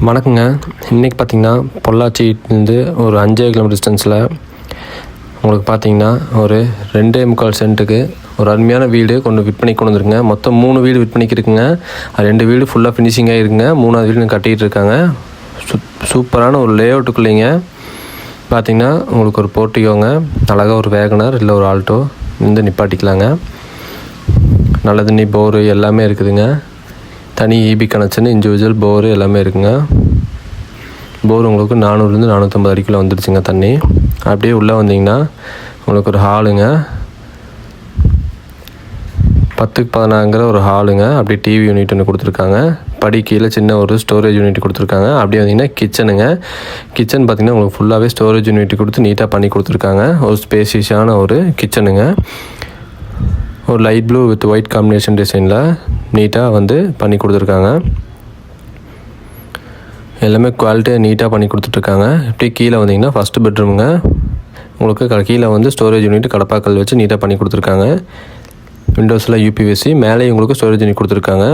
வணக்கங்க. இன்றைக்கி பார்த்திங்கன்னா பொள்ளாச்சியிலேருந்து ஒரு 5 கிலோமீட்டர் டிஸ்டன்ஸில் உங்களுக்கு பார்த்திங்கன்னா ஒரு 2.25 சென்ட்டுக்கு ஒரு அருமையான வீடு விற்பனைக்கு கொண்டு வந்துருங்க. மொத்தம் 3 வீடு விற்பனைக்கு இருக்குங்க. 2 வீடு ஃபுல்லாக ஃபினிஷிங்காக இருக்குங்க. 3வது வீடு கட்டிகிட்டு இருக்காங்க. சூப்பரான ஒரு லேஅவுட்டுக்குள்ளேங்க. பார்த்திங்கன்னா உங்களுக்கு ஒரு போர்ட்டிகோங்க, அழகாக ஒரு வேகனர் இல்லை ஒரு ஆல்டோ நிப்பாட்டிக்கலாங்க. நல்ல தண்ணி போரு எல்லாமே இருக்குதுங்க. தனி ஈபி கனெக்ஷன், இண்டிவிஜுவல் போரு எல்லாமே இருக்குங்க. போர் உங்களுக்கு 400லேருந்து 450 அடிக்குள்ளே வந்துடுச்சுங்க தண்ணி. அப்படியே உள்ளே வந்தீங்கன்னா உங்களுக்கு ஒரு ஹாலுங்க, 10x16 ஒரு ஹாலுங்க. அப்படியே டிவி யூனிட் ஒன்று கொடுத்துருக்காங்க. படி கீழே சின்ன ஒரு ஸ்டோரேஜ் யூனிட் கொடுத்துருக்காங்க. அப்படியே வந்தீங்கன்னா கிச்சனுங்க. கிச்சன் பார்த்திங்கன்னா உங்களுக்கு ஃபுல்லாகவே ஸ்டோரேஜ் யூனிட் கொடுத்து நீட்டாக பண்ணி கொடுத்துருக்காங்க. ஒரு ஸ்பேசியஸான ஒரு கிச்சனுங்க. ஒரு light blue with white combination டிசைனில் நீட்டாக பண்ணி கொடுத்துருக்காங்க. எல்லாமே குவாலிட்டியாக நீட்டாக பண்ணி கொடுத்துட்ருக்காங்க. இப்படி கீழே வந்தீங்கன்னா ஃபஸ்ட்டு பெட்ரூமுங்க. உங்களுக்கு கீழே ஸ்டோரேஜ் யூனிட் கடப்பாக்கல் வச்சு நீட்டாக பண்ணி கொடுத்துருக்காங்க. விண்டோஸில் யூபிவிசி, மேலே உங்களுக்கு ஸ்டோரேஜ் யூனிட் கொடுத்துருக்காங்க.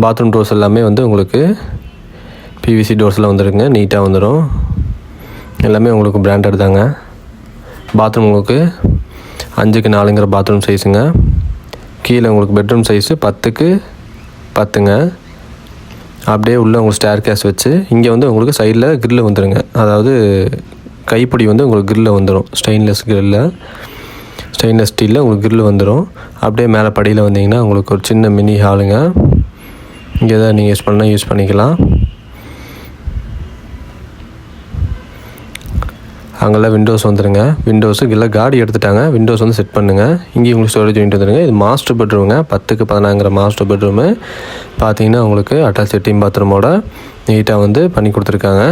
பாத்ரூம் டோர்ஸ் எல்லாமே உங்களுக்கு பிவிசி டோர்ஸில் வந்துருங்க. நீட்டாக வந்துடும். எல்லாமே உங்களுக்கு பிராண்டட் தாங்க. பாத்ரூம் உங்களுக்கு 5x4 பாத்ரூம் சைஸுங்க. கீழே உங்களுக்கு பெட்ரூம் சைஸு 10x10ங்க. அப்படியே உள்ளே உங்களுக்கு ஸ்டேர் கேஸ் வச்சு இங்கே உங்களுக்கு சைடில் கிரில் வந்துடுங்க. அதாவது கைப்பிடி உங்களுக்கு கிரில் வந்துடும். ஸ்டெயின்லெஸ் ஸ்டீலில் உங்களுக்கு கிரில் வந்துடும். அப்படியே மேலே படியில் வந்தீங்கன்னா உங்களுக்கு ஒரு சின்ன மினி ஹாலுங்க. இங்கே எதாவது நீங்கள் யூஸ் பண்ணிக்கலாம். அங்கெல்லாம் விண்டோஸ் வந்துடுங்க. விண்டோஸு இல்லை காடி எடுத்துட்டாங்க. விண்டோஸ் செட் பண்ணுங்கள். இங்கேயும் உங்களுக்கு ஸ்டோரேஜ் யூனிட் வந்துடுங்க. இது மாஸ்டர் பெட்ரூமுங்க. 10x16 master bedroom. பார்த்தீங்கன்னா உங்களுக்கு அட்டாச் லெட்டின் பாத்ரூமோட நீட்டாக பண்ணி கொடுத்துருக்காங்க.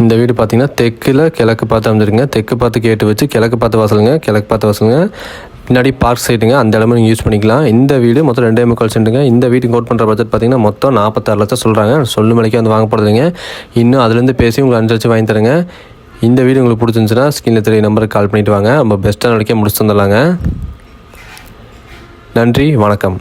இந்த வீடு பார்த்திங்கன்னா தெற்கில் கிழக்கு பார்த்து வந்துடுங்க. தெற்கு பார்த்து கேட்டு வச்சு கிழக்கு பார்த்து வாசலுங்க. பின்னாடி பார்க் சைடுங்க. அந்த இடமே நீங்கள் யூஸ் பண்ணிக்கலாம். இந்த வீடு மொத்தம் 2.25 சென்ட்டுங்க. இந்த வீட்டுக்கு கோட் பண்ணுற பட்ஜெட் பார்த்திங்கன்னா மொத்தம் 46 லட்சம் சொல்கிறாங்க. சொல்லும் மலைக்கு வாங்க போகிறதுங்க. இன்னும் அதுலேருந்து பேசி உங்களுக்கு அனுசரித்து வாங்கி தரேங்க. இந்த வீடு உங்களுக்கு பிடிச்சிருந்துச்சுன்னா ஸ்க்ரீனில் தெரிய நம்பருக்கு கால் பண்ணிவிட்டு வாங்க. நம்ம பெஸ்ட்டாக நடக்க முடிச்சு தந்துடலாங்க. நன்றி, வணக்கம்.